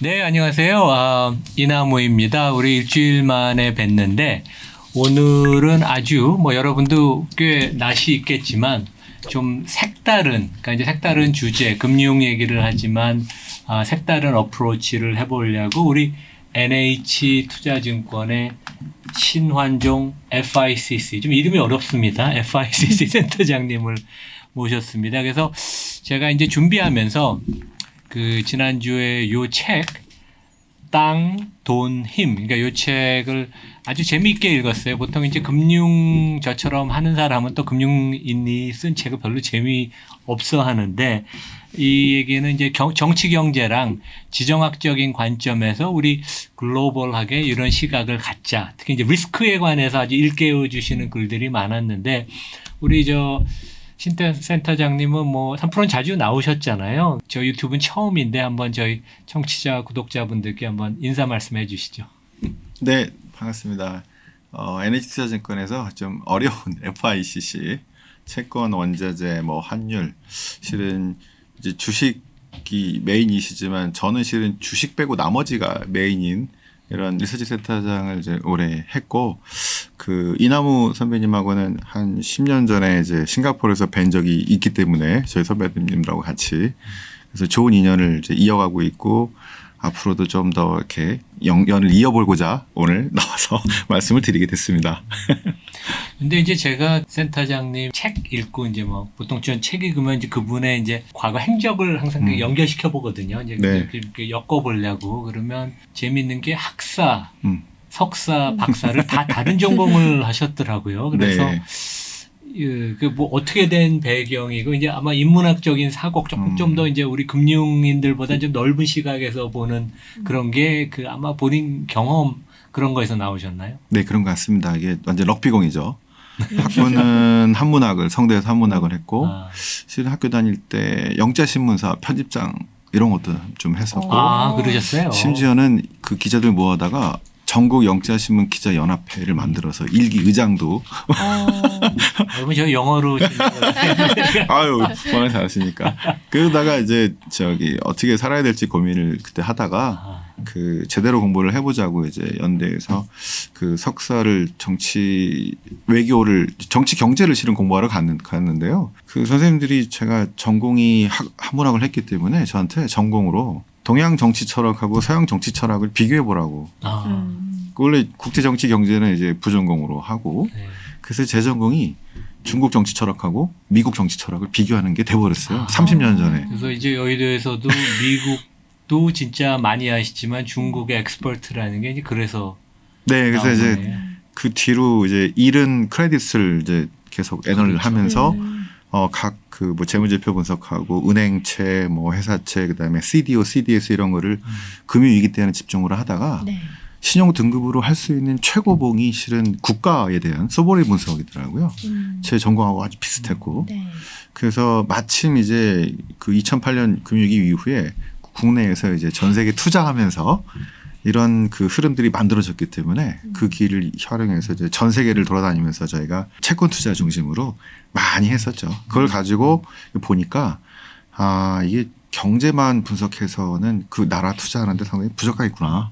네, 안녕하세요. 이나무입니다. 우리 일주일 만에 뵀는데 오늘은 아주 여러분도 꽤 낯이 있겠지만 좀 색다른, 그러니까 이제 색다른 주제, 금융 얘기를 하지만 색다른 어프로치를 해보려고 우리 NH투자증권의 신환종 FICC, 좀 이름이 어렵습니다. FICC 센터장님을 모셨습니다. 그래서 제가 이제 준비하면서 그 지난주에 요 책, 땅, 돈, 힘. 그러니까 요 책을 아주 재미있게 읽었어요. 보통 이제 금융 저처럼 하는 사람은 또 금융인이 쓴 책을 별로 재미없어 하는데 이 얘기는 이제 정치 경제랑 지정학적인 관점에서 우리 글로벌하게 이런 시각을 갖자. 특히 이제 리스크에 관해서 아주 일깨워 주시는 글들이 많았는데 우리 센터장님은 3프로는 자주 나오셨잖아요. 저 유튜브는 처음인데 한번 저희 청취자 구독자분들께 한번 인사 말씀해 주시죠. 네, 반갑습니다. NH투자증권에서 좀 어려운 FICC, 채권, 원자재, 환율, 실은 이제 주식이 메인이시지만 저는 실은 주식 빼고 나머지가 메인인 이런 리서치 센터장을 이제 오래 했고, 그 이나무 선배님하고는 한 10년 전에 이제 싱가포르에서 뵌 적이 있기 때문에 저희 선배님들하고 같이 그래서 좋은 인연을 이제 이어가고 있고 앞으로도 좀 더 이렇게 연을 이어보고자 오늘 나와서 말씀을 드리게 됐습니다. 근데 이제 제가 센터장님 책 읽고 이제 보통 전 책 읽으면 이제 그분의 이제 과거 행적을 항상 연결시켜 보거든요. 이제 네. 이렇게 엮어보려고 그러면 재밌는 게 학사, 석사, 박사를 다 다른 전공을 하셨더라고요. 그래서 네. 어떻게 된 배경이고 이제 아마 인문학적인 사고 조금 좀 더 이제 우리 금융인들보다 좀 넓은 시각에서 보는 그런 게 아마 본인 경험 그런 거에서 나오셨나요? 네, 그런 것 같습니다. 이게 완전 럭비공이죠. 학부는 한문학을 성대에서 한문학을 했고 실은 학교 다닐 때 영자신문사 편집장 이런 것도 좀 했었고 그러셨어요? 심지어는 그 기자들 모아다가 전국 영자신문 기자연합회를 만들어서 일기 의장도. 여러분 저 영어로. 아유, 번역 잘하시니까. 그러다가 이제 어떻게 살아야 될지 고민을 그때 하다가 그 제대로 공부를 해보자고 이제 연대에서 그 석사를 정치 경제를 실은 공부하러 갔는데요. 그 선생님들이 제가 전공이 한문학을 했기 때문에 저한테 전공으로 동양 정치 철학하고 서양 정치 철학을 비교해 보라고. 원래 국제 정치 경제는 이제 부전공으로 하고 그래서 제 전공이 중국 정치 철학하고 미국 정치 철학을 비교하는 게 돼버렸어요. 30년 전에. 그래서 이제 여의도에서도 미국도 진짜 많이 하시지만 중국의 엑스퍼트라는 게 이제 그래서. 네, 그래서 이제 거네요. 그 뒤로 이제 잃은 크레딧을 이제 계속 애널을 하면서 각 재무제표 분석하고 은행채, 회사채, 그다음에 CDO, CDS 이런 거를 금융위기 때는 집중으로 하다가 신용 등급으로 할 수 있는 최고봉이 실은 국가에 대한 소버린 분석이더라고요. 제 전공하고 아주 비슷했고. 그래서 마침 이제 그 2008년 금융위기 이후에 국내에서 이제 전 세계 투자하면서 이런 그 흐름들이 만들어졌기 때문에 그 길을 활용해서 이제 전 세계를 돌아다니면서 저희가 채권 투자 중심으로 많이 했었죠. 그걸 가지고 보니까 이게 경제만 분석해서는 그 나라 투자하는데 상당히 부족하겠구나.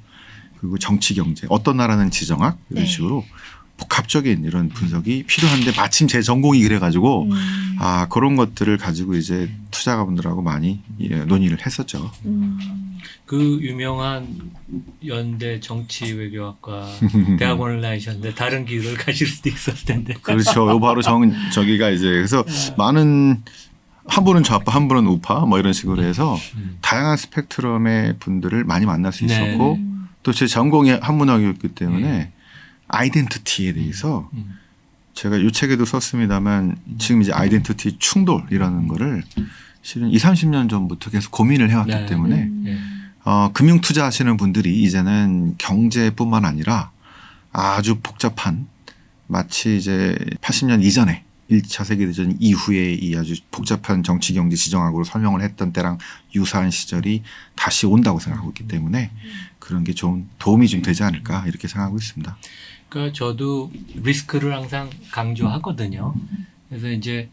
그리고 정치 경제, 어떤 나라는 지정학 이런 식으로 복합적인 이런 분석이 필요한데 마침 제 전공이 그래가지고 그런 것들을 가지고 이제 투자가분들하고 많이 논의를 했었죠. 그 유명한 연대 정치외교학과 대학원을 나오셨는데 다른 길을 가실 수도 있었을 텐데. 그렇죠. 요 바로 저기가 이제 그래서 많은 한 분은 좌파, 한 분은 우파 이런 식으로 해서 다양한 스펙트럼의 분들을 많이 만날 수 있었고 또 제 전공이 한문학이었기 때문에 아이덴티티에 대해서 제가 이 책에도 썼습니다만 지금 이제 아이덴티티 충돌이라는 거를 실은 20-30년 전부터 계속 고민을 해왔기 때문에 금융 투자하시는 분들이 이제는 경제뿐만 아니라 아주 복잡한 마치 이제 80년 이전에 1차 세계대전 이후에 이 아주 복잡한 정치 경제 지정학으로 설명을 했던 때랑 유사한 시절이 다시 온다고 생각하고 있기 때문에 그런 게 좀 도움이 좀 되지 않을까 이렇게 생각하고 있습니다. 그러니까 저도 리스크를 항상 강조하거든요. 그래서 이제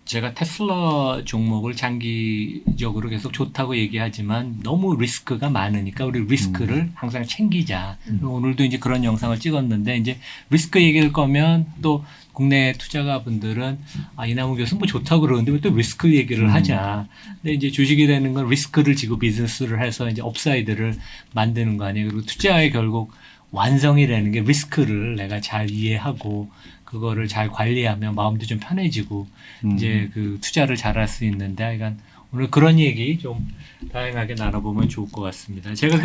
제가 테슬라 종목을 장기적으로 계속 좋다고 얘기하지만 너무 리스크가 많으니까 우리 리스크를 항상 챙기자. 오늘도 이제 그런 영상을 찍었는데 이제 리스크 얘기할 거면 또 국내 투자가분들은 이남우 교수 뭐 좋다고 그러는데 왜 또 리스크 얘기를 하자. 근데 이제 주식이라는 건 리스크를 지고 비즈니스를 해서 이제 업사이드를 만드는 거 아니에요. 그리고 투자의 결국 완성이라는 게 리스크를 내가 잘 이해하고 그거를 잘 관리하면 마음도 좀 편해지고 이제 그 투자를 잘할 수 있는데 하여간 오늘 그런 얘기 좀 다양하게 나눠보면 좋을 것 같습니다. 제가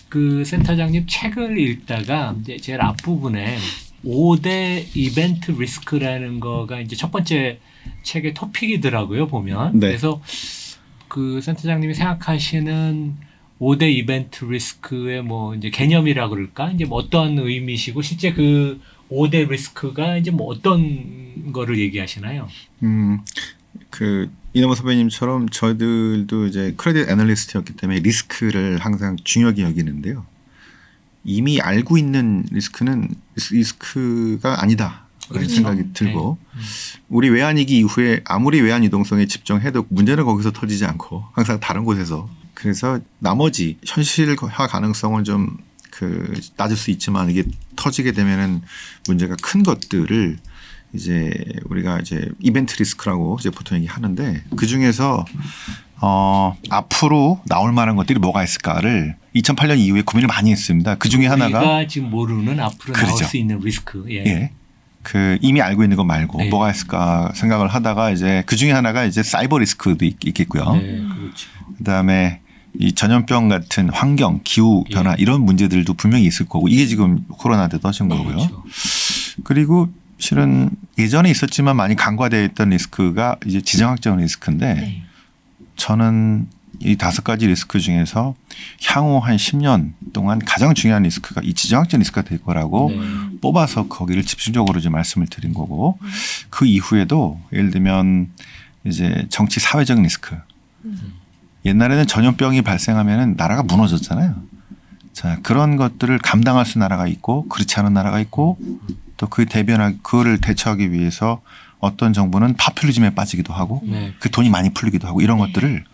그 센터장님 책을 읽다가 이제 제일 앞부분에 5대 이벤트 리스크라는 거가 이제 첫 번째 책의 토픽이더라고요, 보면. 네. 그래서 그 센터장님이 생각하시는 5대 이벤트 리스크의 뭐 이제 개념이라 그럴까? 이제 뭐 어떤 의미시고 실제 그 5대 리스크가 이제 뭐 어떤 거를 얘기하시나요? 이남우 선배님처럼 저희들도 이제 크레딧 애널리스트였기 때문에 리스크를 항상 중요하게 여기는데요. 이미 알고 있는 리스크는 리스크가 아니다. 그런 그렇죠. 생각이 들고 네. 우리 외환위기 이후에 아무리 외환 유동성에 집중해도 문제는 거기서 터지지 않고 항상 다른 곳에서 그래서 나머지 현실화 가능성은 좀 낮을 수 있지만 이게 터지게 되면은 문제가 큰 것들을 이제 우리가 이제 이벤트 리스크라고 이제 보통 얘기하는데 그 중에서 앞으로 나올 만한 것들이 뭐가 있을까를 2008년 이후에 고민을 많이 했습니다. 그 중에 하나가 우리가 지금 모르는 앞으로 그렇죠. 나올 수 있는 리스크. 예. 예. 이미 알고 있는 것 말고 네. 뭐가 있을까 생각을 하다가 이제 그 중에 하나가 이제 사이버 리스크도 있겠고요. 네, 그렇죠. 그다음에 이 전염병 같은 환경, 기후 변화 이런 문제들도 분명히 있을 거고 이게 지금 코로나 때 터진 거고요. 그렇죠. 그리고 실은 예전에 있었지만 많이 간과되어 있던 리스크가 이제 지정학적 리스크인데 저는 이 5가지 리스크 중에서 향후 한 10년 동안 가장 중요한 리스크가 이 지정학적 리스크가 될 거라고 뽑아서 거기를 집중적으로 좀 말씀을 드린 거고 그 이후에도 예를 들면 이제 정치 사회적 리스크 옛날에는 전염병이 발생하면은 나라가 무너졌잖아요. 자, 그런 것들을 감당할 수 있는 나라가 있고 그렇지 않은 나라가 있고 또 그거를 대처하기 위해서 어떤 정부는 파퓰리즘에 빠지기도 하고 그 돈이 많이 풀리기도 하고 이런 것들을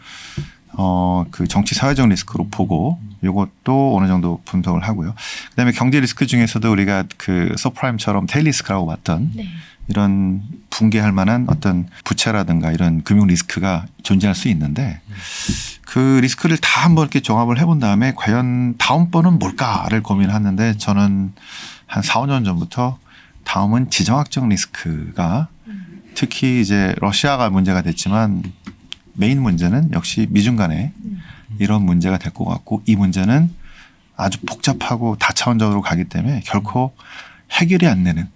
그 정치 사회적 리스크로 보고 이것도 어느 정도 분석을 하고요. 그다음에 경제 리스크 중에서도 우리가 그 서프라임처럼 테일 리스크라고 봤던 이런 붕괴할 만한 어떤 부채라든가 이런 금융 리스크가 존재할 수 있는데 그 리스크를 다 한번 이렇게 종합을 해본 다음에 과연 다음번은 뭘까를 고민하는데 저는 한 4, 5년 전부터 다음은 지정학적 리스크가 특히 이제 러시아가 문제가 됐지만 메인 문제는 역시 미중 간에 이런 문제가 될 것 같고 이 문제는 아주 복잡하고 다차원적으로 가기 때문에 결코 해결이 안 되는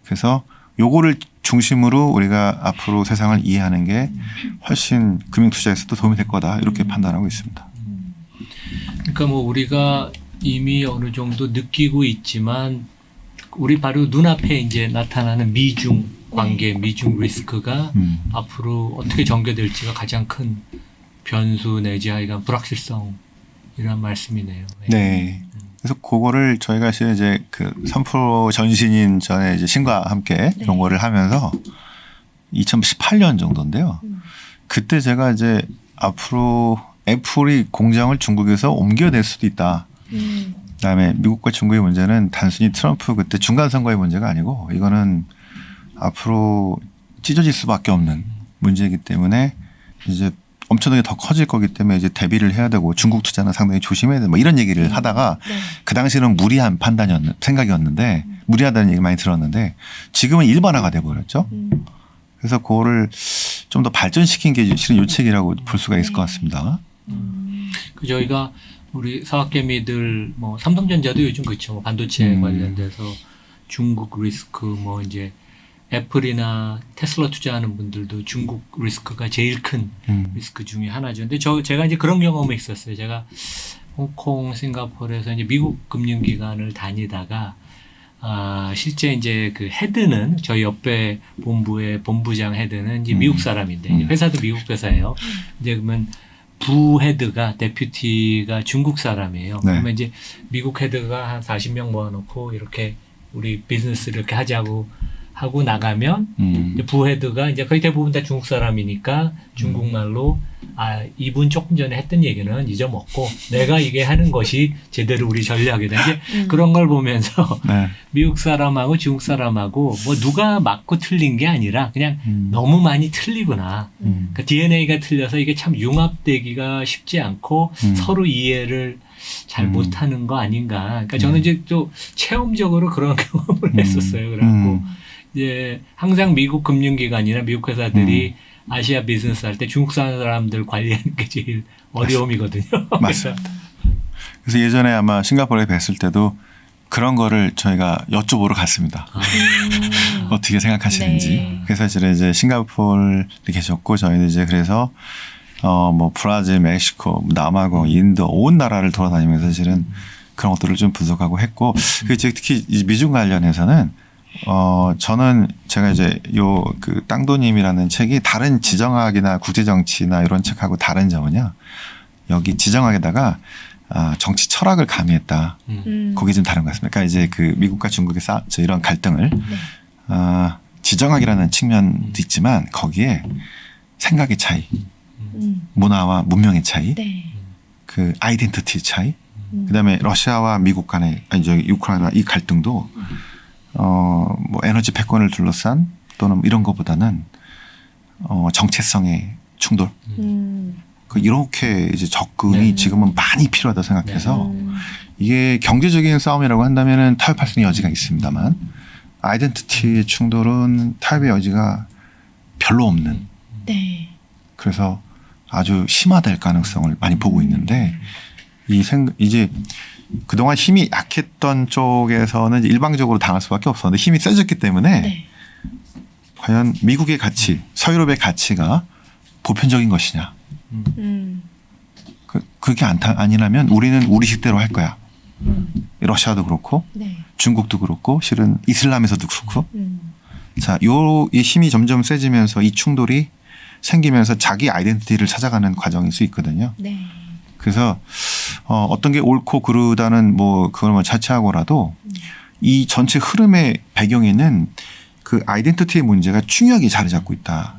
그래서 요거를 중심으로 우리가 앞으로 세상을 이해하는 게 훨씬 금융투자에서도 도움이 될 거다 이렇게 판단하고 있습니다. 그러니까 뭐 우리가 이미 어느 정도 느끼고 있지만 우리 바로 눈앞에 이제 나타나는 미중 관계, 미중 리스크가 앞으로 어떻게 전개될지가 가장 큰 변수 내지 하여간 불확실성이란 말씀이네요. 네. 그래서 그거를 저희가 이제 그 3프로 전신인 전에 이제 신과 함께 이런 거를 하면서 2018년 정도인데요. 그때 제가 이제 앞으로 애플이 공장을 중국에서 옮겨낼 수도 있다. 그다음에 미국과 중국의 문제는 단순히 트럼프 그때 중간 선거의 문제가 아니고 이거는 앞으로 찢어질 수밖에 없는 문제이기 때문에 이제 엄청나게 더 커질 거기 때문에 이제 대비를 해야 되고 중국 투자는 상당히 조심해야 돼. 뭐 이런 얘기를 하다가 그 당시에는 무리한 생각이었는데 무리하다는 얘기 많이 들었는데 지금은 일반화가 돼 버렸죠. 그래서 그거를 좀 더 발전시킨 게 실은 요 책이라고 볼 수가 있을 것 같습니다. 그 저희가 우리 사학개미들 뭐 삼성전자도 요즘 그렇죠. 뭐 반도체 관련돼서 중국 리스크 뭐 이제 애플이나 테슬라 투자하는 분들도 중국 리스크가 제일 큰 리스크 중에 하나죠. 근데 제가 이제 그런 경험이 있었어요. 제가 홍콩, 싱가포르에서 이제 미국 금융기관을 다니다가 실제 이제 그 헤드는 저희 옆에 본부의 본부장 헤드는 이제 미국 사람인데 이제 회사도 미국 회사예요. 이제 그러면 부 헤드가 데퓨티가 중국 사람이에요. 네. 그러면 이제 미국 헤드가 한 40명 모아놓고 이렇게 우리 비즈니스를 이렇게 하자고 하고 나가면 이제 부 헤드가 이제 거의 대부분 다 중국 사람이니까 중국말로 이분 조금 전에 했던 얘기는 잊어먹고 내가 이게 하는 것이 제대로 우리 전략이다. 이제 그런 걸 보면서 네. 미국 사람하고 중국 사람하고 뭐 누가 맞고 틀린 게 아니라 그냥 너무 많이 틀리구나. 그러니까 DNA가 틀려서 이게 참 융합되기가 쉽지 않고 서로 이해를 잘 못하는 거 아닌가. 그러니까 저는 이제 또 체험적으로 그런 경험을 했었어요. 그래갖고 이제 항상 미국 금융기관이나 미국 회사들이 아시아 비즈니스 할 때 중국 사람들 관리하는 게 제일 어려움이거든요. 맞습니다. 그래서 예전에 아마 싱가포르에 뵀을 때도 그런 거를 저희가 여쭤보러 갔습니다. 어떻게 생각하시는지. 네. 그래서 사실은 이제 싱가포르에 계셨고 저희는 이제 그래서 뭐 브라질, 멕시코, 남아공, 인도 온 나라를 돌아다니면서 사실은 그런 것들을 좀 분석하고 했고 특히 미중 관련해서는 저는 제가 이제 그 땅도님이라는 책이 다른 지정학이나 국제정치나 이런 책하고 다른 점은요. 여기 지정학에다가 정치 철학을 가미했다. 거기 좀 다른 것 같습니다. 그러니까 이제 그 미국과 중국의 이런 갈등을 지정학이라는 측면도 있지만 거기에 생각의 차이, 문화와 문명의 차이, 네. 그 아이덴티티 차이, 그다음에 러시아와 미국 간의 우크라이나 이 갈등도 뭐 에너지 패권을 둘러싼 또는 이런 것보다는 정체성의 충돌. 이렇게 이제 접근이 지금은 많이 필요하다 생각해서 이게 경제적인 싸움이라고 한다면은 타협할 수 있는 여지가 있습니다만 아이덴티티의 충돌은 타협의 여지가 별로 없는. 네. 그래서 아주 심화될 가능성을 많이 보고 있는데 이제 그동안 힘이 약했던 쪽에서는 일방적으로 당할 수밖에 없었는데 힘이 세졌기 때문에 네. 과연 미국의 가치, 서유럽의 가치가 보편적인 것이냐. 그렇게 아니라면 우리는 우리식대로 할 거야. 러시아도 그렇고 네. 중국도 그렇고 실은 이슬람에서도 그렇고 자, 이 힘이 점점 세지면서 이 충돌이 생기면서 자기 아이덴티티를 찾아가는 과정일 수 있거든요. 네. 그래서 어떤 게 옳고 그르다는 뭐 그걸 뭐 자체하고라도 이 전체 흐름의 배경에는 그 아이덴티티의 문제가 중요하게 자리 잡고 있다.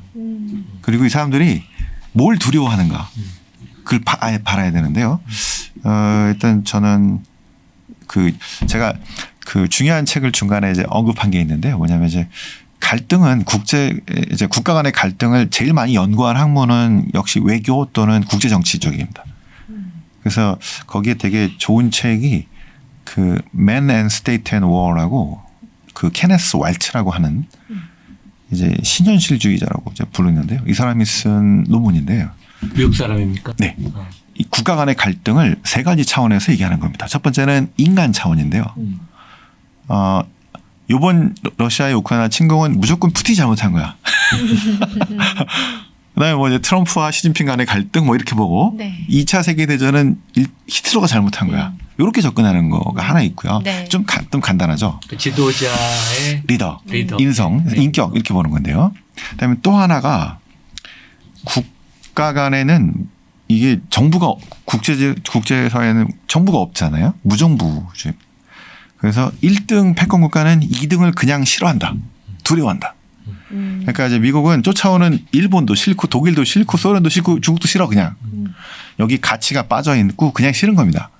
그리고 이 사람들이 뭘 두려워하는가 그걸 알아야 되는데요. 일단 저는 제가 그 중요한 책을 중간에 이제 언급한 게 있는데요. 뭐냐면 이제 갈등은 이제 국가 간의 갈등을 제일 많이 연구한 학문은 역시 외교 또는 국제 정치 쪽입니다. 그래서 거기에 되게 좋은 책이 그 Man and State and War라고 그 케네스 왈츠라고 하는 이제 신현실주의자라고 이제 부르는데요. 이 사람이 쓴 논문인데요. 미국 사람입니까? 네. 이 국가 간의 갈등을 세 가지 차원에서 얘기하는 겁니다. 첫 번째는 인간 차원인데요. 이번 러시아의 우크라이나 침공은 무조건 푸틴이 잘못한 거야. 그다음에 뭐 이제 트럼프와 시진핑 간의 갈등 뭐 이렇게 보고 네. 2차 세계대전은 히틀러가 잘못한 거야. 이렇게 접근하는 거가 하나 있고요. 네. 좀 간단하죠. 그 지도자의 리더, 리더. 인성, 네. 인격 이렇게 보는 건데요. 그다음에 또 하나가 국가 간에는 이게 정부가 국제사회는 정부가 없잖아요. 무정부주의. 그래서 1등 패권 국가는 2등을 그냥 싫어한다. 두려워한다. 그러니까 이제 미국은 쫓아오는 일본도 싫고 독일도 싫고 소련도 싫고 중국도 싫어 그냥. 여기 가치가 빠져 있고 그냥 싫은 겁니다.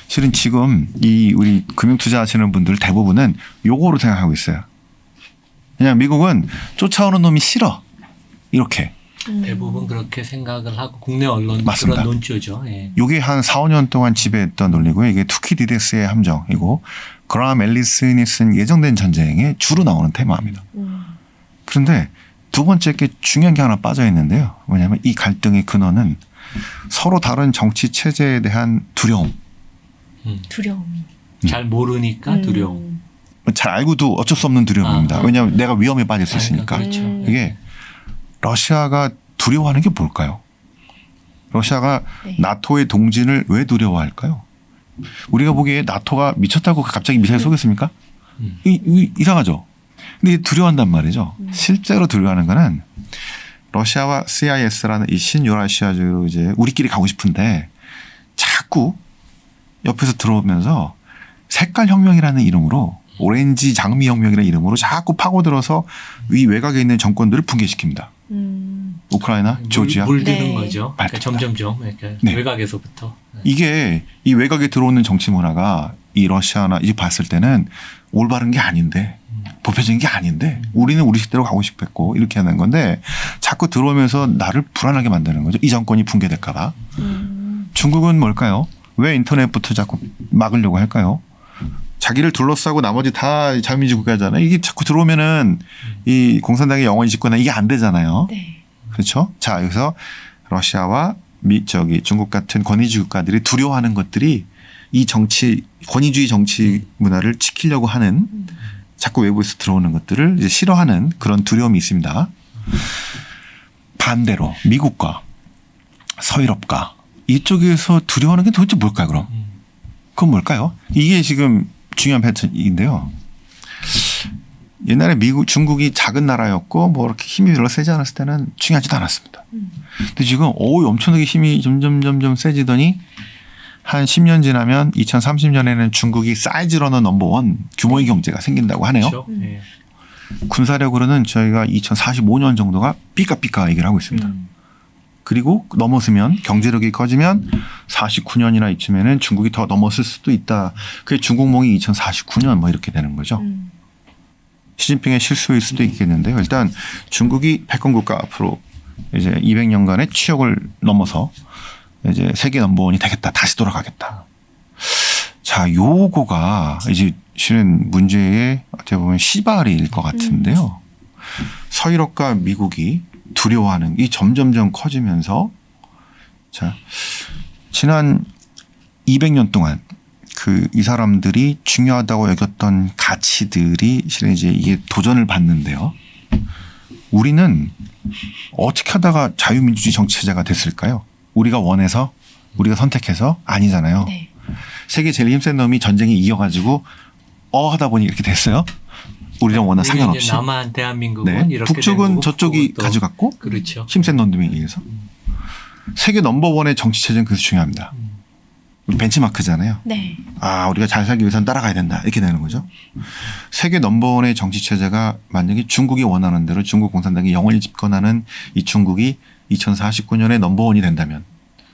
실은 지금 우리 금융 투자하시는 분들 대부분은 요거로 생각하고 있어요. 그냥 미국은 쫓아오는 놈이 싫어. 이렇게. 대부분 그렇게 생각을 하고 국내 언론 맞습니다. 그런 논조죠. 예. 이게 한 4, 5년 동안 지배했던 논리고요. 이게 투키디데스의 함정이고 그라함 앨리슨이 쓴 예정된 전쟁에 주로 나오는 테마입니다. 그런데 두 번째 게 중요한 게 하나 빠져 있는데요. 뭐냐면 이 갈등의 근원은 서로 다른 정치 체제에 대한 두려움. 두려움. 잘 모르니까 두려움. 잘 알고도 어쩔 수 없는 두려움입니다. 왜냐하면 내가 위험에 빠질 수 있으니까. 그렇죠. 이게 러시아가 두려워하는 게 뭘까요? 러시아가 네. 나토의 동진을 왜 두려워할까요? 우리가 보기에 나토가 미쳤다고 갑자기 미사일 쏘겠습니까? 이상하죠. 근데 두려워한단 말이죠. 실제로 두려워하는 거는 러시아와 CIS라는 이 신유라시아주로 이제 우리끼리 가고 싶은데 자꾸 옆에서 들어오면서 색깔 혁명이라는 이름으로 오렌지 장미 혁명이라는 이름으로 자꾸 파고들어서 이 외곽에 있는 정권들을 붕괴시킵니다. 우크라이나, 조지아. 물드는 네. 거죠. 그러니까 점점점 그러니까 네. 외곽에서부터. 이게 이 외곽에 들어오는 정치 문화가 이 러시아나 이 봤을 때는 올바른 게 아닌데 보편적인 게 아닌데 우리는 우리 식대로 가고 싶었고 이렇게 하는 건데 자꾸 들어오면서 나를 불안하게 만드는 거죠. 이 정권이 붕괴될까 봐. 중국은 뭘까요? 왜 인터넷부터 자꾸 막으려고 할까요? 자기를 둘러싸고 나머지 다 자유민주 국가잖아요. 이게 자꾸 들어오면은 이 공산당이 영원히 집권하 이게 안 되잖아요. 네. 그렇죠? 자, 여기서 러시아와 중국 같은 권위주의 국가들이 두려워하는 것들이 이 권위주의 정치 문화를 지키려고 하는 자꾸 외부에서 들어오는 것들을 이제 싫어하는 그런 두려움이 있습니다. 반대로 미국과 서유럽과 이쪽에서 두려워하는 게 도대체 뭘까요, 그럼? 그건 뭘까요? 이게 지금 중요한 패턴인데요. 옛날에 중국이 작은 나라였고 뭐 이렇게 힘이 별로 세지 않았을 때는 중요하지도 않았습니다. 근데 지금 엄청나게 힘이 점점 세지더니 한 10년 지나면 2030년에는 중국이 사이즈로는 넘버원 규모의 경제가 생긴다고 하네요. 그렇죠. 네. 군사력으로는 저희가 2045년 정도가 삐까삐까 얘기를 하고 있습니다. 그리고 넘어서면 경제력이 커지면 49년이나 이쯤에는 중국이 더 넘었을 수도 있다. 그게 중국몽이 2049년 뭐 이렇게 되는 거죠. 시진핑의 실수일 수도 있겠는데요. 일단 중국이 패권국가 앞으로 이제 200년간의 치욕을 넘어서 이제 세계 넘버원이 되겠다. 다시 돌아가겠다. 자, 요거가 이제 실은 문제의 어떻게 보면 시발일 것 같은데요. 서유럽과 미국이 두려워하는 이 점점점 커지면서 자, 지난 200년 동안 이 사람들이 중요하다고 여겼던 가치들이 실은 이제 이게 도전을 받는데요. 우리는 어떻게 하다가 자유민주주의 정치체제가 됐을까요? 우리가 원해서 우리가 선택해서 아니잖아요. 네. 세계 제일 힘센 놈이 전쟁에 이겨가지고 하다 보니 이렇게 됐어요. 우리랑 워낙 상관없이. 남한 대한민국은 네. 이렇게 북쪽은 된 거고, 저쪽이 또 가져갔고 그렇죠. 힘센 놈들에 의해서. 세계 넘버원의 정치체제는 그래서 중요합니다. 벤치마크잖아요. 네. 우리가 잘 살기 위해서는 따라가야 된다. 이렇게 되는 거죠. 세계 넘버원의 정치체제가 만약에 중국이 원하는 대로 중국 공산당이 영원히 집권하는 이 중국이 2049년에 넘버원이 된다면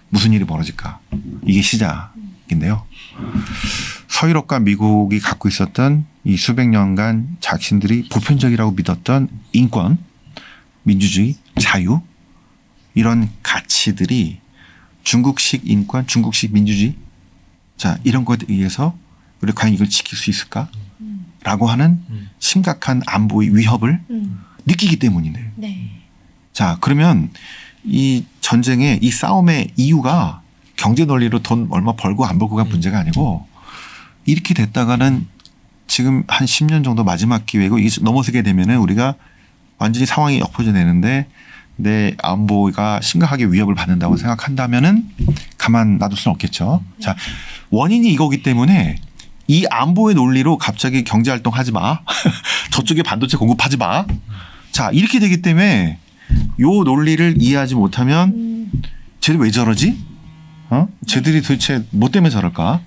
무슨 일이 벌어질까? 이게 시작인데요. 서유럽과 미국이 갖고 있었던 이 수백 년간 자신들이 보편적이라고 믿었던 인권, 민주주의, 자유 이런 가치들이 중국식 인권, 중국식 민주주의 자 이런 것에 의해서 우리가 과연 이걸 지킬 수 있을까? 라고 하는 심각한 안보의 위협을 느끼기 때문이네요. 네. 자 그러면 이 전쟁의 이 싸움의 이유가 경제 논리로 돈 얼마 벌고 안 벌고가 문제가 아니고 이렇게 됐다가는 지금 한 10년 정도 마지막 기회고 이게 넘어서게 되면은 우리가 완전히 상황이 엎어져내는데 내 안보가 심각하게 위협을 받는다고 생각한다면은 가만 놔둘 수는 없겠죠. 자, 원인이 이거기 때문에 이 안보의 논리로 갑자기 경제활동 하지 마. 저쪽에 반도체 공급하지 마. 자, 이렇게 되기 때문에 요 논리를 이해하지 못하면 쟤들 왜 저러지? 쟤들이 도대체 뭐 때문에 저럴까?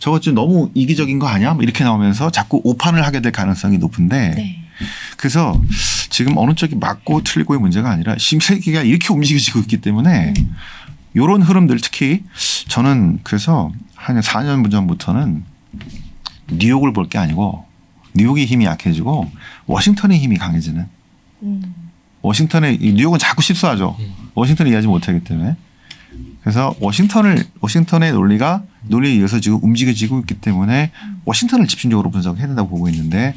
저것 좀 너무 이기적인 거 아니야? 뭐 이렇게 나오면서 자꾸 오판을 하게 될 가능성이 높은데 네. 그래서 지금 어느 쪽이 맞고 틀리고의 문제가 아니라 세계가 이렇게 움직여지고 있기 때문에 이런 흐름들 특히 저는 그래서 한 4년 전부터는 뉴욕을 볼 게 아니고 뉴욕의 힘이 약해지고 워싱턴의 힘이 강해지는 뉴욕은 자꾸 실수하죠. 워싱턴을 이해하지 못하기 때문에 그래서 워싱턴의 논리에 의해서 지금 움직여지고 있기 때문에 워싱턴을 집중적으로 분석해야 된다고 보고 있는데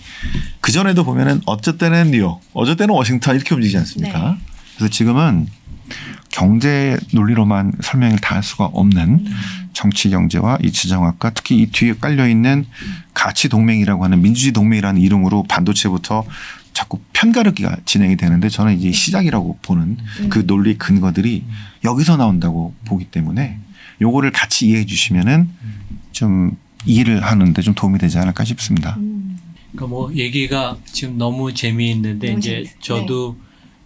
그 전에도 보면은 어쩔 때는 뉴욕, 어쩔 때는 워싱턴 이렇게 움직이지 않습니까? 네. 그래서 지금은 경제 논리로만 설명을 다 할 수가 없는 정치 경제와 이 지정학과 특히 이 뒤에 깔려 있는 가치 동맹이라고 하는 민주주의 동맹이라는 이름으로 반도체부터 자꾸 편가르기가 진행이 되는데 저는 이제 시작이라고 보는 그 논리 근거들이 여기서 나온다고 보기 때문에 요거를 같이 이해해 주시면은 좀 이해를 하는데 좀 도움이 되지 않을까 싶습니다. 그러니까 뭐 얘기가 지금 너무 재미있는데 너무 이제 재밌어요. 저도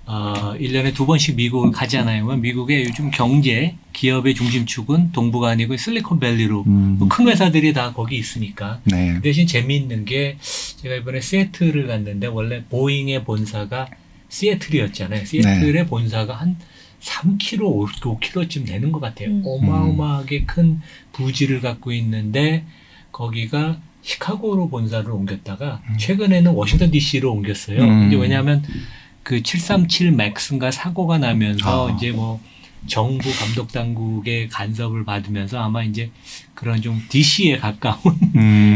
1년에 2번씩 미국을 가잖아요. 미국의 요즘 경제, 기업의 중심축은 동부가 아니고 실리콘밸리로 뭐큰 회사들이 다 거기 있으니까. 네. 대신 재미있는 게 제가 이번에 시애틀을 갔는데 원래 보잉의 본사가 시애틀이었잖아요. 시애틀의 본사가 한 3km, 5km쯤 되는 것 같아요. 어마어마하게 큰 부지를 갖고 있는데 거기가 시카고로 본사를 옮겼다가 최근에는 워싱턴 DC로 옮겼어요. 이제 왜냐하면 그 737 맥스인가 사고가 나면서 이제 뭐 정부 감독 당국의 간섭을 받으면서 아마 이제 그런 좀 DC에 가까운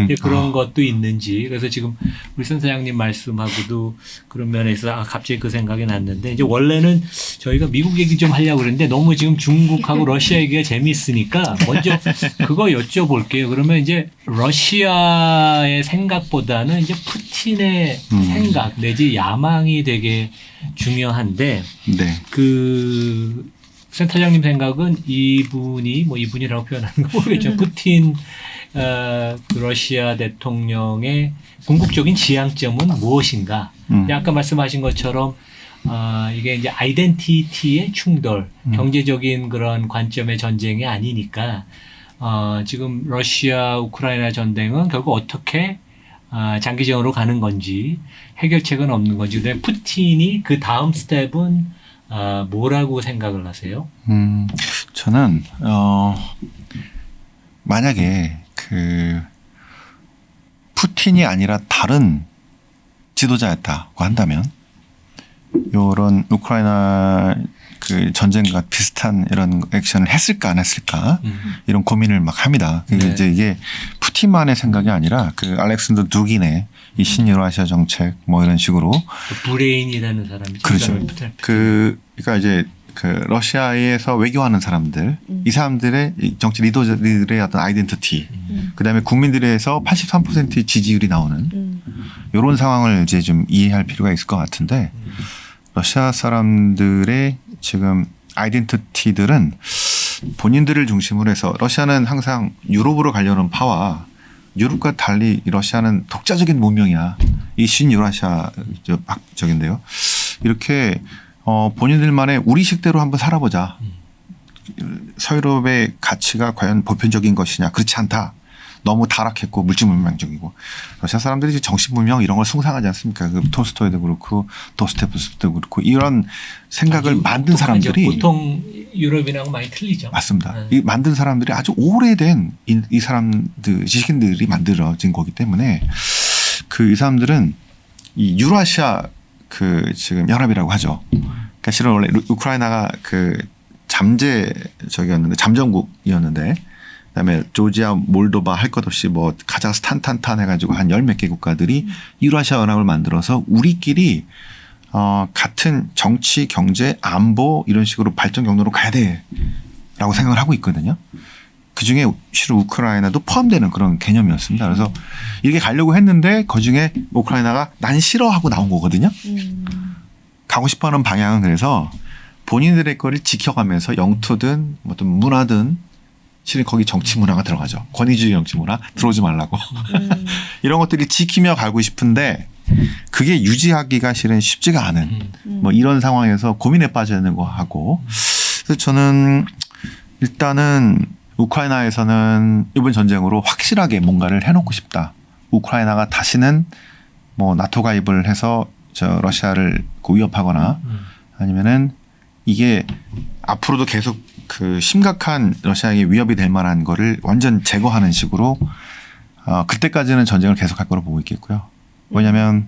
이제 그런 것도 있는지 그래서 지금 우리 선사장님 말씀하고도 그런 면에서 갑자기 그 생각이 났는데 이제 원래는 저희가 미국 얘기 좀 하려고 그랬는데 너무 지금 중국하고 러시아 얘기가 재미있으니까 먼저 그거 여쭤볼게요. 그러면 이제 러시아의 생각보다는 이제 푸틴의 생각 내지 야망이 되게 중요한데 네. 그 센터장님 생각은 이분이라고 표현하는 거 모르겠죠. 푸틴 그 러시아 대통령의 궁극적인 지향점은 무엇인가? 아까 말씀하신 것처럼 이게 이제 아이덴티티의 충돌, 경제적인 그런 관점의 전쟁이 아니니까 지금 러시아 우크라이나 전쟁은 결국 어떻게 장기전으로 가는 건지 해결책은 없는 건지. 그다음에 푸틴이 그 다음 스텝은 뭐라고 생각을 하세요? 저는 만약에 그 푸틴이 아니라 다른 지도자였다고 한다면 이런 우크라이나 그 전쟁과 비슷한 이런 액션을 했을까 안 했을까 이런 고민을 막 합니다. 그게 네. 이제 이게 푸틴만의 생각이 아니라 그 알렉산더 두긴의 이 신유라시아 정책 뭐 이런 식으로 브레인이라는 사람이 그렇죠. 그러니까 이제 그 러시아에서 외교하는 사람들, 이 사람들의 이 정치 리더들의 어떤 아이덴티티, 그다음에 국민들에서 83%의 지지율이 나오는 이런 상황을 이제 좀 이해할 필요가 있을 것 같은데 러시아 사람들의 지금 아이덴티티들은 본인들을 중심으로 해서 러시아는 항상 유럽으로 가려는 파와 유럽과 달리 러시아는 독자적인 문명이야. 이 신유라시아 적인데요. 이렇게 본인들만의 우리식대로 한번 살아보자. 서유럽의 가치가 과연 보편적인 것이냐. 그렇지 않다. 너무 타락했고 물질문명적이고. 러시아 사람들이 정신문명 이런 걸 숭상하지 않습니까? 그 톨스토이도 그렇고 도스토옙스키도 그렇고 이런 생각을 만든 사람들이 보통 유럽이랑 많이 틀리죠. 맞습니다. 이 만든 사람들이 아주 오래된 이 사람들 지식인들이 만들어진 거기 때문에 그 이 사람들은 이 유라시아 그 지금 연합이라고 하죠. 그러니까 실은 원래 우크라이나가 그 잠정국이었는데 그다음에 조지아, 몰도바 할 것 없이 뭐 카자흐스탄 탄탄 해가지고 한 열 몇 개 국가들이 유라시아 연합을 만들어서 우리끼리 같은 정치, 경제, 안보 이런 식으로 발전 경로로 가야 돼라고 생각을 하고 있거든요. 그중에 실은 우크라이나도 포함되는 그런 개념이었습니다. 그래서 이렇게 가려고 했는데 그중에 우크라이나가 난 싫어하고 나온 거거든요. 가고 싶어하는 방향은 그래서 본인들의 거를 지켜가면서 영토든 어떤 문화든 실은 거기 정치 문화가 들어가죠. 권위주의 정치 문화 들어오지 말라고. 이런 것들을 지키며 가고 싶은데 그게 유지하기가 실은 쉽지가 않은 뭐 이런 상황에서 고민에 빠져 있는 거 하고 그래서 저는 일단은 우크라이나에서는 이번 전쟁으로 확실하게 뭔가를 해놓고 싶다. 우크라이나가 다시는 뭐 나토 가입을 해서 저 러시아를 위협하거나 아니면은 이게 앞으로도 계속 그 심각한 러시아에게 위협이 될 만한 거를 완전 제거하는 식으로 그때까지는 전쟁을 계속할 거로 보고 있겠고요. 왜냐하면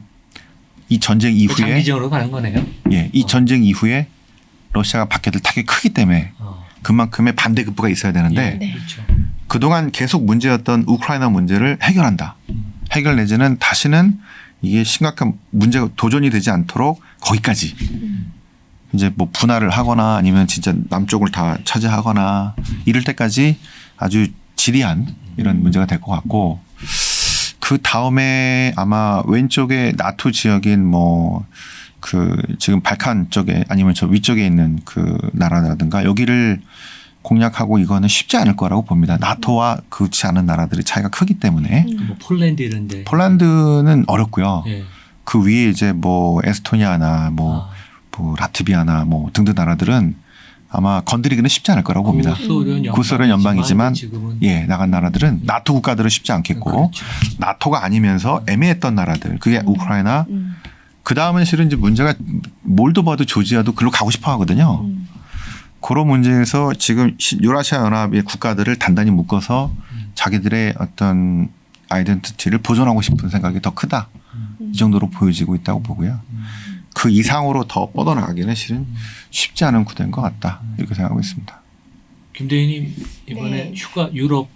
이 전쟁 이후에 장기적으로 가는 거네요. 예, 이 전쟁 이후에 러시아가 받게 될 타격이 크기 때문에 그만큼의 반대급부가 있어야 되는데 네. 그렇죠. 그동안 계속 문제였던 우크라이나 문제를 해결한다. 해결 내지는 다시는 이게 심각한 문제가 도전이 되지 않도록 거기까지 이제 뭐 분할을 하거나 아니면 진짜 남쪽을 다 차지하거나 이럴 때까지 아주 지리한 이런 문제가 될 것 같고 그 다음에 아마 왼쪽에 나토 지역인 뭐 그 지금 발칸 쪽에 아니면 저 위쪽에 있는 그 나라라든가 여기를 공략하고 이거는 쉽지 않을 거라고 봅니다. 나토와 그렇지 않은 나라들의 차이가 크기 때문에 뭐 폴란드 이런데. 폴란드는 어렵고요. 예. 그 위에 이제 뭐 에스토니아나 뭐 라트비아나 뭐 등등 나라들은 아마 건드리기는 쉽지 않을 거라고 봅니다. 구소련 연방이지만 지금은 예, 나간 나라들은 나토 국가들은 쉽지 않겠고 그렇죠. 나토가 아니면서 애매했던 나라들 그게 우크라이나 음. 그 다음은 실은 이제 문제가 몰도바도 조지아도 글로 가고 싶어 하거든요. 그런 문제에서 지금 유라시아 연합의 국가들을 단단히 묶어서 자기들의 어떤 아이덴티티를 보존하고 싶은 생각이 더 크다. 이 정도로 보여지고 있다고 보고요. 그 이상으로 더 뻗어나가기는 실은 쉽지 않은 구도인 것 같다. 이렇게 생각하고 있습니다. 김대희님 이번에 네. 휴가 유럽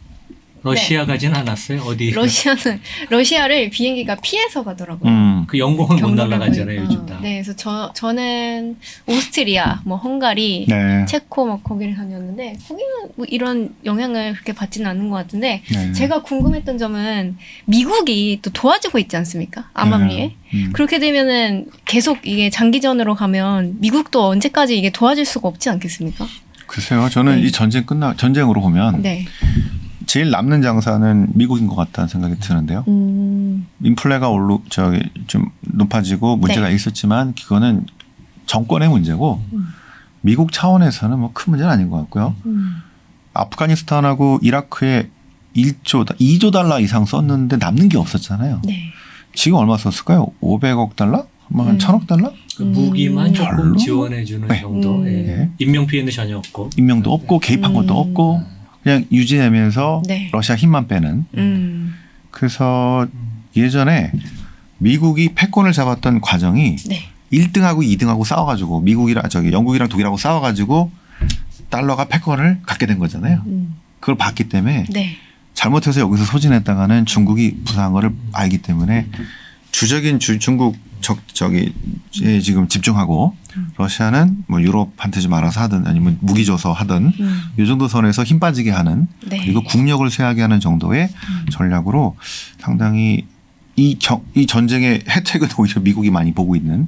러시아 가진 않았어요? 어디? 러시아를 비행기가 피해서 가더라고요. 그 영공을 못 경로를 날아가잖아요 거의. 요즘 다. 네, 그래서 저는 오스트리아, 뭐 헝가리, 네. 체코 뭐 거기를 다녔는데 거기는 뭐 이런 영향을 그렇게 받지는 않는 것 같은데 네. 제가 궁금했던 점은 미국이 또 도와주고 있지 않습니까? 암암리에. 그렇게 되면은 계속 이게 장기전으로 가면 미국도 언제까지 이게 도와줄 수가 없지 않겠습니까? 글쎄요. 저는 네. 이 전쟁으로 보면 네. 제일 남는 장사는 미국인 것 같다는 생각이 드는데요. 인플레가 좀 높아지고 문제가 네. 있었지만 그거는 정권의 문제고 미국 차원에서는 뭐 큰 문제는 아닌 것 같고요. 아프가니스탄하고 이라크에 2조 달러 이상 썼는데 남는 게 없었잖아요. 네. 지금 얼마 썼을까요? 500억 달러? 한 1000억 달러? 그 무기만 조금 별로? 지원해주는 네. 정도. 예. 네. 인명 피해는 전혀 없고. 인명도 없고 개입한 것도 없고 그냥 유지되면서 네. 러시아 힘만 빼는. 그래서 예전에 미국이 패권을 잡았던 과정이 네. 1등하고 2등하고 싸워가지고 영국이랑 독일하고 싸워가지고 달러가 패권을 갖게 된 거잖아요. 그걸 봤기 때문에 네. 잘못해서 여기서 소진했다가는 중국이 부상한 거를 알기 때문에 주적인 중국 에 지금 집중하고 러시아는 뭐 유럽한테 좀 알아서 하든 아니면 무기 줘서 하든 이 정도 선에서 힘 빠지게 하는 네. 그리고 국력을 쇠하게 하는 정도의 전략으로 상당히 이 전쟁의 혜택은 오히려 미국이 많이 보고 있는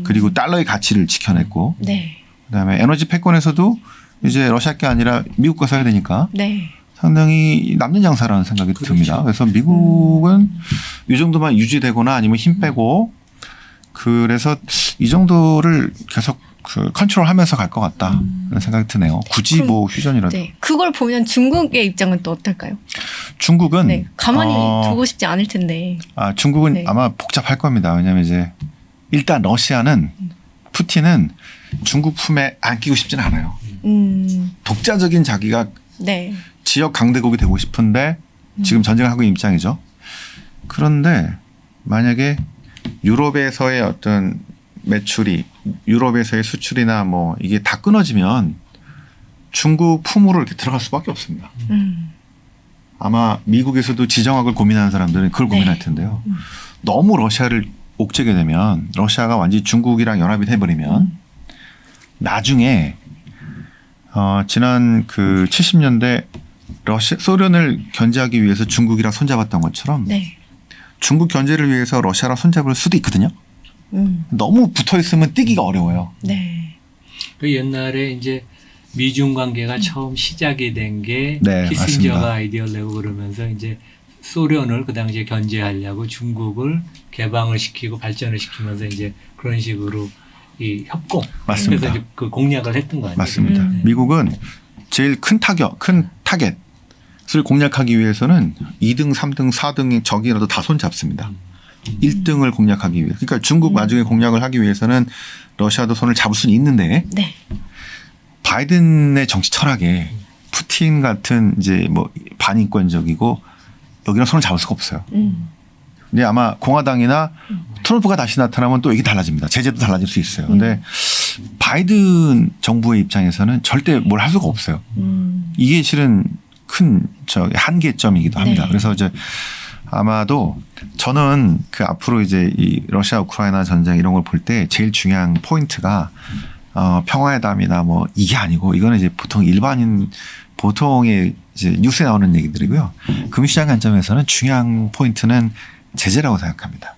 그리고 달러의 가치를 지켜냈고 네. 그다음에 에너지 패권에서도 이제 러시아 게 아니라 미국 거 써야 되니까 네. 상당히 남는 장사라는 생각이 듭니다. 그래서 미국은 이 정도만 유지되거나 아니면 힘 빼고 그래서 이 정도를 계속 컨트롤하면서 갈 것 같다는 생각이 드네요. 굳이 그럼, 뭐 휴전이라도. 네. 그걸 보면 중국의 입장은 또 어떨까요? 중국은 네. 가만히 두고 싶지 않을 텐데. 중국은 네. 아마 복잡할 겁니다. 왜냐하면 이제 일단 러시아는 푸틴은 중국 품에 안기고 싶지는 않아요. 독자적인 자기가 네. 지역 강대국이 되고 싶은데 지금 전쟁을 하고 있는 입장이죠. 그런데 만약에 유럽에서의 어떤 매출이 유럽에서의 수출이나 뭐 이게 다 끊어지면 중국 품으로 이렇게 들어갈 수밖에 없습니다. 아마 미국에서도 지정학을 고민하는 사람들은 그걸 네. 고민할 텐데요. 너무 러시아를 옥죄게 되면 러시아가 완전히 중국이랑 연합이 돼버리면 나중에 지난 그 70년대 소련을 견제하기 위해서 중국이랑 손잡았던 것처럼 네. 중국 견제를 위해서 러시아랑 손잡을 수도 있거든요. 너무 붙어 있으면 뛰기가 어려워요. 네. 그 옛날에 이제 미중 관계가 처음 시작이 된 게 네, 키신저가 맞습니다. 아이디어를 내고 그러면서 이제 소련을 그 당시에 견제하려고 중국을 개방을 시키고 발전을 시키면서 이제 그런 식으로 이 협공 맞습니다. 그래서 이제 그 공략을 했던 거 아니에요? 맞습니다. 네. 미국은 제일 큰 타겟을 공략하기 위해서는 2등, 3등, 4등이 적이라도 다 손잡습니다. 1등을 공략하기 위해. 그러니까 중국 나중에 공략을 하기 위해서는 러시아도 손을 잡을 수는 있는데 네. 바이든의 정치 철학에 푸틴 같은 이제 뭐 반인권적이고 여기랑 손을 잡을 수가 없어요. 근데 아마 공화당이나 트럼프가 다시 나타나면 또 이게 달라집니다. 제재도 달라질 수 있어요. 근데 바이든 정부의 입장에서는 절대 뭘 할 수가 없어요. 이게 실은 큰 한계점이기도 합니다. 네. 그래서 이제 아마도 저는 그 앞으로 이제 이 러시아 우크라이나 전쟁 이런 걸 볼 때 제일 중요한 포인트가 평화회담이나 뭐 이게 아니고 이거는 이제 보통의 이제 뉴스에 나오는 얘기들이고요. 금시장 관점에서는 중요한 포인트는 제재라고 생각합니다.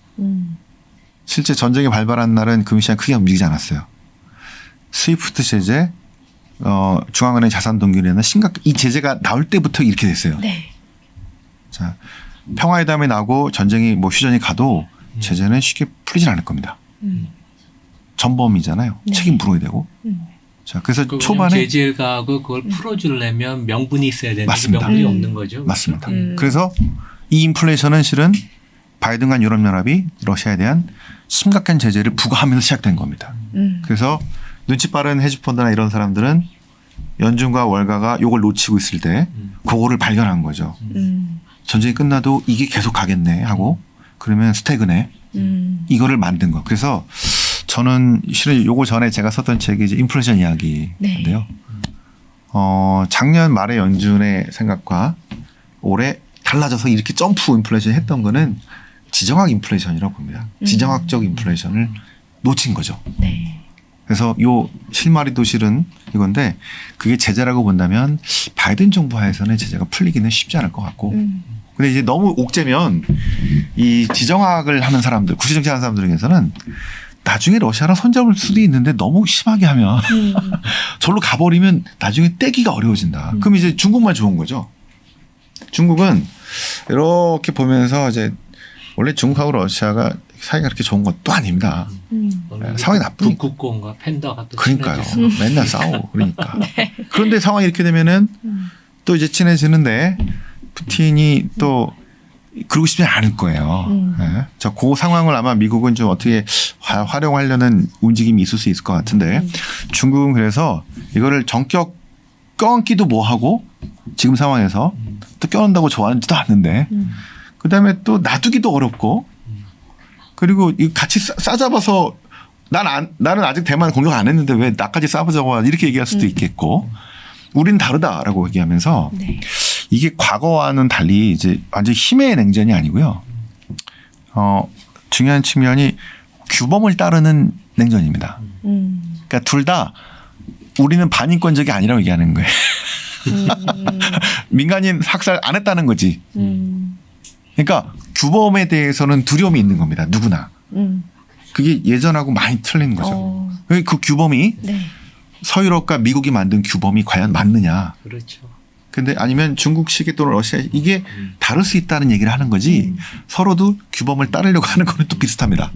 실제 전쟁이 발발한 날은 금시장 크게 움직이지 않았어요. 스위프트 제재, 중앙은행 자산 동결에는 이 제재가 나올 때부터 이렇게 됐어요. 네. 자, 평화회담이 나고 전쟁이 뭐 휴전이 가도 제재는 쉽게 풀리진 않을 겁니다. 전범이잖아요. 네. 책임 물어야 되고. 자, 그래서 초반에 제재를 가하고 그걸 풀어주려면 명분이 있어야 되는데 맞습니다. 명분이 없는 거죠. 맞습니다. 그래서 이 인플레이션은 실은 바이든과 유럽연합이 러시아에 대한 심각한 제재를 부과하면서 시작된 겁니다. 그래서 눈치 빠른 헤지펀드나 이런 사람들은 연준과 월가가 요걸 놓치고 있을 때 그거를 발견한 거죠. 전쟁이 끝나도 이게 계속 가겠네 하고 그러면 스태그네 이거를 만든 거. 그래서 저는 실은 요거 전에 제가 썼던 책이 이제 인플레이션 이야기인데요. 네. 작년 말에 연준의 생각과 올해 달라져서 이렇게 점프 인플레이션 했던 거는 지정학 인플레이션이라고 봅니다. 지정학적 인플레이션을 놓친 거죠. 네. 그래서 요 실마리도 실은 이건데 그게 제재라고 본다면 바이든 정부 하에서는 제재가 풀리기는 쉽지 않을 것 같고 근데 이제 너무 옥죄면 이 지정학을 하는 사람들 구시정치 하는 사람들 중에서는 나중에 러시아랑 손잡을 수도 있는데 너무 심하게 하면 절로 가버리면 나중에 떼기가 어려워진다. 그럼 이제 중국만 좋은 거죠. 중국은 이렇게 보면서 이제 원래 중국하고 러시아가 사이가 그렇게 좋은 것도 아닙니다. 상황이 나쁘니까. 북극곰과 팬더가 또 그러니까요. 친해져서. 맨날 싸우고 그러니까. 그런데 상황이 이렇게 되면은 또 이제 친해지는데 푸틴이 또 그러고 싶지 않을 거예요. 네. 자, 그 상황을 아마 미국은 좀 어떻게 활용하려는 움직임이 있을 수 있을 것 같은데 중국은 그래서 이거를 정격 껴안기도 뭐하고 지금 상황에서 또 껴안다고 좋아하지도 않는데 그다음에 또 놔두기도 어렵고 그리고 이 같이 싸잡아서 나는 아직 대만 공격 안 했는데 왜 나까지 싸우자고 이렇게 얘기할 수도 있겠고 우린 다르다라고 얘기하면서 네. 이게 과거와는 달리 이제 완전 힘의 냉전이 아니고요. 중요한 측면이 규범을 따르는 냉전입니다. 그러니까 둘 다 우리는 반인권적이 아니라고 얘기하는 거예요. 민간인 학살 안 했다는 거지. 그러니까 규범에 대해서는 두려움이 있는 겁니다. 누구나. 그게 예전하고 많이 틀린 거죠. 그 규범이 네. 서유럽과 미국이 만든 규범이 과연 맞느냐. 그렇죠. 근데 아니면 중국식 또는 러시아 이게 다를 수 있다는 얘기를 하는 거지 서로도 규범을 따르려고 하는 거는 또 비슷합니다.